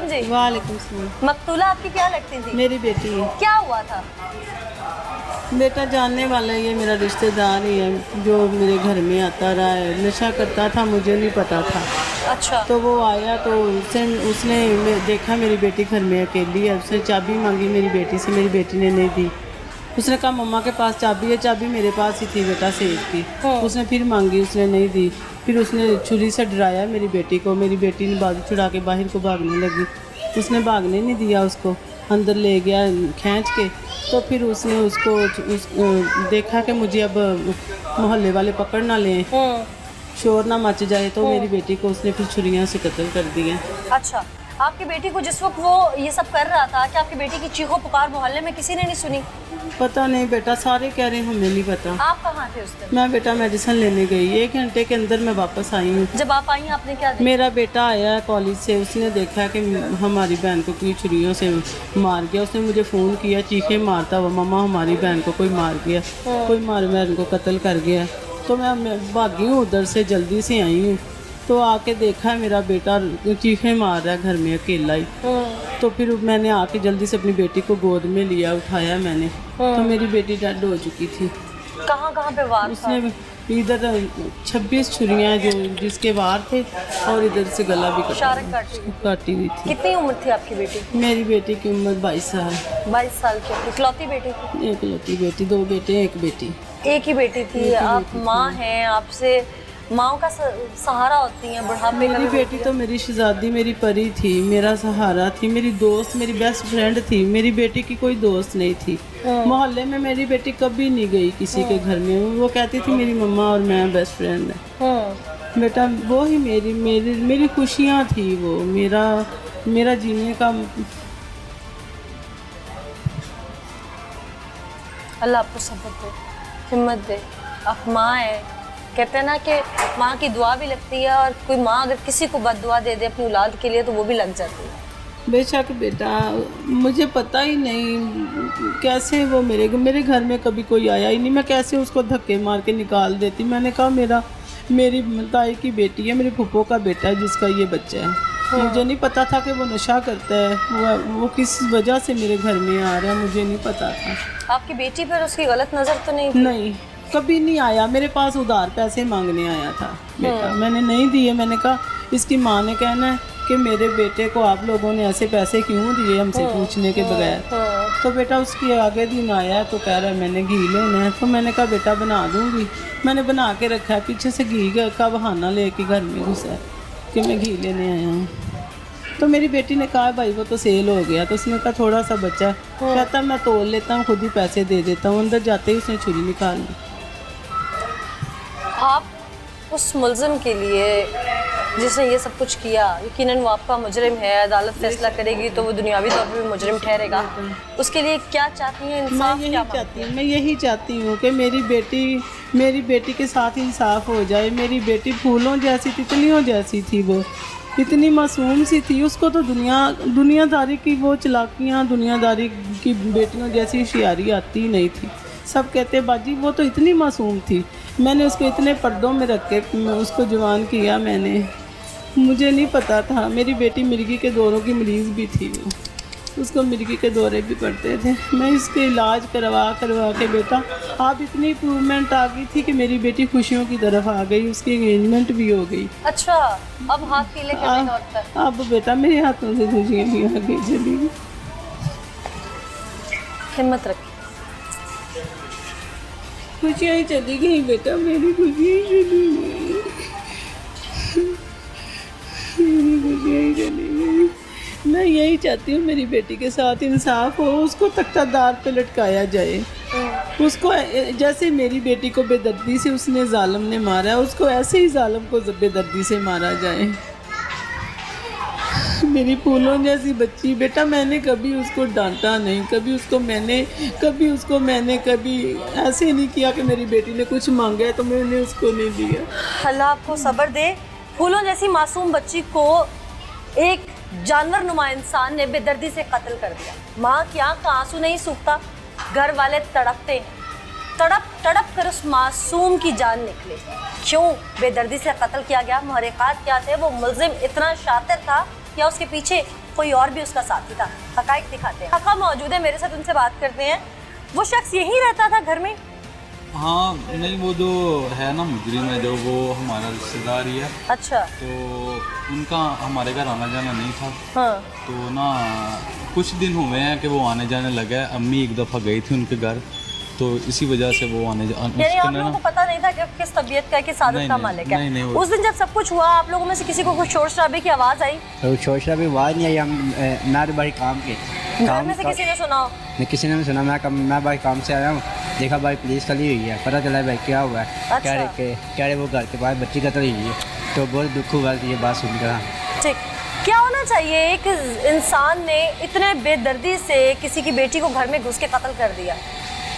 सलाम जी। वालेकुम सलाम। मकतूला आपकी क्या लगती थी? मेरी बेटी है। क्या हुआ था? बेटा जानने वाला ये मेरा रिश्तेदार ही है जो मेरे घर में आता रहा है, नशा करता था, मुझे नहीं पता था। अच्छा। तो वो आया तो उसने देखा मेरी बेटी घर में अकेली है, उसने चाबी मांगी मेरी बेटी से, मेरी बेटी ने नहीं दी। उसने कहा मम्मा के पास चाबी है, चाबी मेरे पास ही थी बेटा सेफ की। उसने फिर मांगी, उसने नहीं दी। फिर उसने छुरी से डराया मेरी बेटी को, मेरी बेटी ने बाजू छुड़ा के बाहर को भागने लगी। उसने भागने नहीं दिया, उसको अंदर ले गया खींच के। तो फिर उसने देखा कि मुझे अब मोहल्ले वाले पकड़ ना लें, शोर ना मच जाए, तो मेरी बेटी को उसने फिर छुरियाँ से कत्ल कर दिया। अच्छा, आपकी बेटी को जिस वक्त वो ये सब कर रहा था, क्या आपकी बेटी की चीखों पुकार मोहल्ले में किसी ने नहीं सुनी? पता नहीं बेटा, सारे कह रहे हैं हमें नहीं पता। आप कहाँ थे उस दिन? मैं बेटा मेडिसिन लेने गई, 1 घंटे के अंदर मैं वापस आई हूँ। जब आप आई आपने क्या देखा? मेरा बेटा आया कॉलेज से, उसने देखा कि हमारी बहन को कोई छुरियों से मार गया। उसने मुझे फ़ोन किया चीखे मारता हुआ, मम्मा हमारी बहन को कोई मार गया, कोई हमारी बहन को कत्ल कर गया। तो मैं भागी हूँ, उधर से जल्दी से आई हूँ। तो आके देखा मेरा बेटा चीखे मार रहा है घर में अकेला ही। तो फिर मैंने आके जल्दी से अपनी बेटी को गोद में लिया, उठाया मैंने। तो मेरी बेटी डेड हो चुकी थी। कहाँ कहाँ पे वार था? उसने इधर 26 छुरियाँ जो जिसके वार थे, और इधर से गला भी काटी हुई थी। कितनी उम्र थी आपकी बेटी? मेरी बेटी की उम्र 22 साल। 22 साल की। इकलौती बेटी थी? इकलौती बेटी, 2 बेटे 1 बेटी। एक ही बेटी थी। आप माँ हैं, आपसे माँ का सहारा होती हैं बुढ़ापे। मेरी बेटी तो मेरी शहजादी, मेरी परी थी, मेरा सहारा थी, मेरी दोस्त, मेरी बेस्ट फ्रेंड थी। मेरी बेटी की कोई दोस्त नहीं थी। मोहल्ले में मेरी बेटी कभी नहीं गई किसी के घर में। वो कहती थी मेरी मम्मा और मैं बेस्ट फ्रेंड है। बेटा वो ही मेरी मेरी मेरी खुशियाँ थी, वो मेरा जीने का। अल्लाह आपको सब्र दे, हिम्मत दे। आप माँ है, कहते हैं ना कि माँ की दुआ भी लगती है, और कोई माँ अगर किसी को बद्दुआ दे दे अपनी औलाद के लिए तो वो भी लग जाती है। बेशक बेटा, मुझे पता ही नहीं कैसे वो मेरे घर में कभी कोई आया ही नहीं। मैं कैसे उसको धक्के मार के निकाल देती। मैंने कहा मेरी ताई की बेटी है, मेरे फूफो का बेटा है जिसका ये बच्चा है। मुझे नहीं पता था कि वो नशा करता है, वो किस वजह से मेरे घर में आ रहा है, मुझे नहीं पता था। आपकी बेटी पर उसकी गलत नज़र तो नहीं थी? नहीं, कभी नहीं आया मेरे पास उधार पैसे मांगने आया था बेटा, मैंने नहीं दिए। मैंने कहा इसकी माँ ने कहना है कि मेरे बेटे को आप लोगों ने ऐसे पैसे क्यों दिए हमसे पूछने के बगैर। तो बेटा उसके आगे दिन आया तो कह रहा है मैंने घी लेना है। तो मैंने कहा बेटा बना दूँगी। मैंने बना के रखा है, पीछे से घी का बहाना लेके घर में घुसा कि मैं घी लेने आया हूँ। तो मेरी बेटी ने कहा भाई वो तो सेल हो गया। तो उसने कहा थोड़ा सा बच्चा, कहता मैं तोल लेता हूँ, खुद ही पैसे दे देता हूँ। अंदर जाते ही उसने छुरी निकाल ली। आप उस मुल्ज़िम के लिए जिसने ये सब कुछ किया, यकीनन वो आपका मुजरिम है, अदालत फैसला करेगी तो वो दुनियावी तौर पर भी मुजरिम ठहरेगा। उसके लिए क्या चाहती हैं? इंसाफ क्या चाहती हैं? मैं यही चाहती हूँ कि मेरी बेटी के साथ इंसाफ हो जाए। मेरी बेटी फूलों जैसी, तितलियों जैसी थी, वो इतनी मासूम सी थी। उसको तो दुनियादारी की वो चलाकियाँ, दुनियादारी की बेटियों जैसी होशियारी आती ही नहीं थी। सब कहते बाजी वो तो इतनी मासूम थी। मैंने उसको इतने पर्दों में रख के उसको जवान किया मैंने, मुझे नहीं पता था। मेरी बेटी मिर्गी के दौरों की मरीज़ भी थी, उसको मिर्गी के दौरे भी पड़ते थे। मैं इसके इलाज करवा के बेटा आप इतनी इम्प्रूवमेंट आ गई थी कि मेरी बेटी खुशियों की तरफ आ गई, उसकी एंगेजमेंट भी हो गई। अच्छा, अब हाथ पीले करने का वक्त है। अब बेटा मेरे हाथों से खुशियाँ भी आगे चली गई। हिम्मत रखिए। खुशियाँ ही चली गई बेटा, मेरी खुशियाँ ही चली गई, मेरी खुशियाँ ही चली गई। मैं यही चाहती हूँ मेरी बेटी के साथ इंसाफ हो, उसको तख्तादार पे लटकाया जाए। उसको जैसे मेरी बेटी को बेदर्दी से उसने जालिम ने मारा है, उसको ऐसे ही जालिम को बेदर्दी से मारा जाए। मेरी फूलों जैसी बच्ची बेटा, मैंने कभी उसको डांटा नहीं, कभी उसको मैंने कभी ऐसे नहीं किया कि मेरी बेटी ने कुछ मांगा है तो मैंने उसको नहीं दिया। अल्लाह आपको सब्र दे। फूलों जैसी मासूम बच्ची को एक जानवर नुमा इंसान ने बेदर्दी से कत्ल कर दिया। माँ की आँख का आंसू नहीं सूखता, घर वाले तड़पते हैं, तड़प कर उस मासूम की जान निकले। क्यों बेदर्दी से कत्ल किया गया? मुहर्रिकात क्या थे? वो मुल्जिम इतना शातिर था या उसके पीछे कोई और भी उसका साथी था। हकाइक दिखाते हैं। हका मौजूद है मेरे साथ, उनसे बात करते हैं। वो शख्स यहीं रहता था घर में? हाँ नहीं, वो जो है ना मुजरिम है, जो वो हमारा रिश्तेदार ही है। अच्छा। तो उनका हमारे घर आना जाना नहीं था। हाँ। तो ना कुछ दिन हुए हैं कि वो आने जाने लगे। अम्मी एक दफ़ा गई थी उनके घर, तो इसी वजह से वो आने यानी आप लोगों को पता नहीं था कि किस तबीयत का, किस आदत का मालिक है? नहीं, उस दिन जब सब कुछ हुआ, आप लोगों में से किसी को कुछ शोर शराबे की आवाज़ आई? तो शोर शराबे आवाज़ नहीं आई। हम मैं तो भाई काम के घर में से किसी ने सुना हो? नहीं, किसी ने नहीं सुना। मैं भाई काम से आया हूँ, देखा भाई पुलिस खड़ी हुई है। पता चला भाई क्या हुआ है। अच्छा। कह रहे वो घर के बाहर बच्ची कतल हुई है। तो बहुत दुख हुआ ये बात सुनकर। ठीक, क्या होना चाहिए? एक इंसान ने इतने बेदर्दी से किसी की बेटी को घर में घुस के कत्ल कर दिया।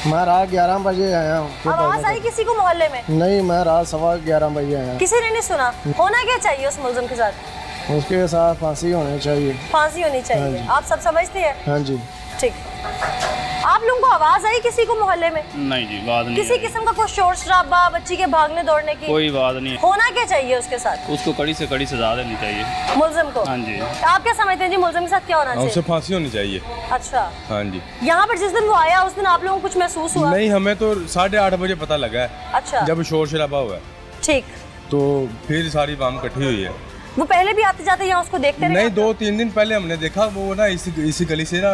मैं रात 11 बजे आया हूँ। आवाज आई किसी को मोहल्ले में? नहीं, मैं रात 11:15 बजे आया। किसी ने नहीं सुना? होना क्या चाहिए उस मुलजिम के साथ? उसके साथ फांसी होनी चाहिए। फांसी होनी चाहिए, आप सब समझते हैं? हाँ जी। ठीक। आप लोगों को आवाज आई किसी को मोहल्ले में? नहीं जी, बात नहीं किसी आई। किस्म का कोई शोर शराबा, बच्ची के भागने दौड़ने की? कोई बात नहीं। होना क्या चाहिए उसके साथ? उसको कड़ी से कड़ी सजा देनी चाहिए, मुलजिम को। हाँ जी। आप क्या समझते हैं जी, मुलजिम के साथ क्या होना उसे चाहिए? फांसी होनी चाहिए। अच्छा। हाँ जी। यहाँ पर जिस दिन वो आया उस दिन आप लोगों को कुछ महसूस हुआ? नहीं, हमें तो 8:30 बजे पता लगा है, अच्छा। जब शोर शराबा हुआ है। ठीक। तो फिर सारी बाम इकट्ठी हुई है। वो पहले भी आते जाते यहाँ उसको देखते रहे? नहीं, 2-3 दिन पहले हमने देखा, वो ना इसी गली से ना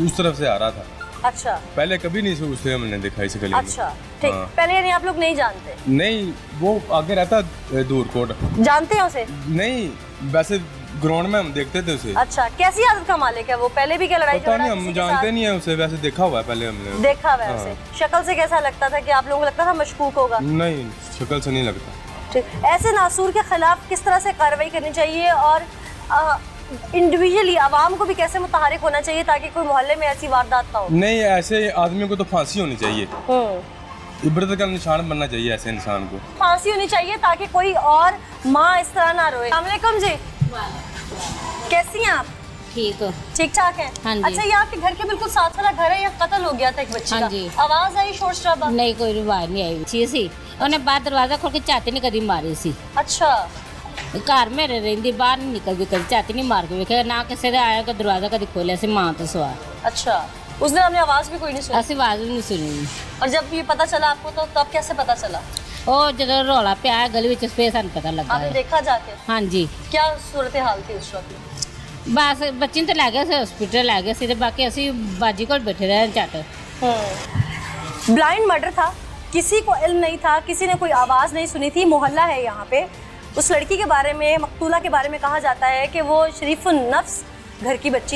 उस तरफ से आ रहा था। अच्छा। पहले कभी नहीं उसे हमने देखा इस गली में। अच्छा ठीक। हाँ। पहले यानी आप लोग नहीं जानते? नहीं, वो आगे रहता दूरकोट। जानते हैं उसे? नहीं, वैसे ग्राउंड में हम देखते थे उसे। अच्छा, कैसी आदत का मालिक है वो? पहले भी क्या लड़ाई पता झगड़ा नहीं, किसी हम के जानते साथ? नहीं है उसे, वैसे देखा हुआ है पहले हमने। देखा हुआ है उसे। शक्ल से कैसा लगता था कि आप लोगों को लगता था मशकूक होगा? नहीं, शक्ल से नहीं लगता। ठीक। ऐसे नासूर के खिलाफ किस तरह से कार्रवाई करनी चाहिए और इंडिविजुअली आवाम को भी कैसे मुतहरिक होना चाहिए ताकि कोई मोहल्ले में ऐसी वारदात ना हो? नहीं, ऐसे आदमी को तो फांसी होनी चाहिए। इबरत का निशान बनना चाहिए ऐसे इंसान को। फांसी होनी चाहिए ताकि कोई और माँ इस तरह ना रोए। अस्सलाम वालेकुम जी, कैसी हैं आप? ठीक हो? ठीक ठाक है। हाँ जी। अच्छा, ये आपके घर के बिल्कुल साथ वाला घर है, यहाँ कत्ल हो गया था एक बच्ची हाँ का। जी। आवाज आई शोर शराबा? नहीं, कोई रिवाज नहीं आई। अच्छी सी उन्हें बाहर दरवाजा खोल के चाहते नहीं कभी मारी सी। अच्छा। घर में रही बाहर नहीं निकलती, कभी चाहती नहीं मार के वेखे ना किसी ने आया दरवाजा कभी खोलिया सी मां तो सवार। अच्छा, उस दिन आपने आवाज भी कोई नहीं सुनी? असि आवाज भी नहीं सुनी। और जब ये पता चला आपको तो तब कैसे पता चला? ਉਹ ਜਦੋਂ ਰੌਲਾ ਪਿਆ ਗਲੀ ਵਿੱਚ ਫੇਰ ਸਾਨੂੰ ਪਤਾ ਲੱਗਾ आपने है। देखा जाके? ਹਾਂਜੀ। क्या सूरत हाल थी उस वक्त? ਬਸ ਬੱਚੀ ਨੂੰ ਤਾਂ ਲੈ ਗਏ ਸੀ ਹਸਪੀਟਲ ਲੈ ਗਏ ਸੀ ਤੇ ਬਾਕੀ ਅਸੀਂ ਬਾਜੀ ਕੋਲ ਬੈਠੇ ਰਹੇ ਝੱਟ। ब्लाइंड मर्डर था, किसी को इल्म नहीं था, किसी ने कोई आवाज़ नहीं सुनी थी। मोहल्ला है यहाँ पे। उस लड़की के बारे में, मकतूला के बारे में कहा जाता है कि वो शरीफुन नफ्स घर की बच्ची थी।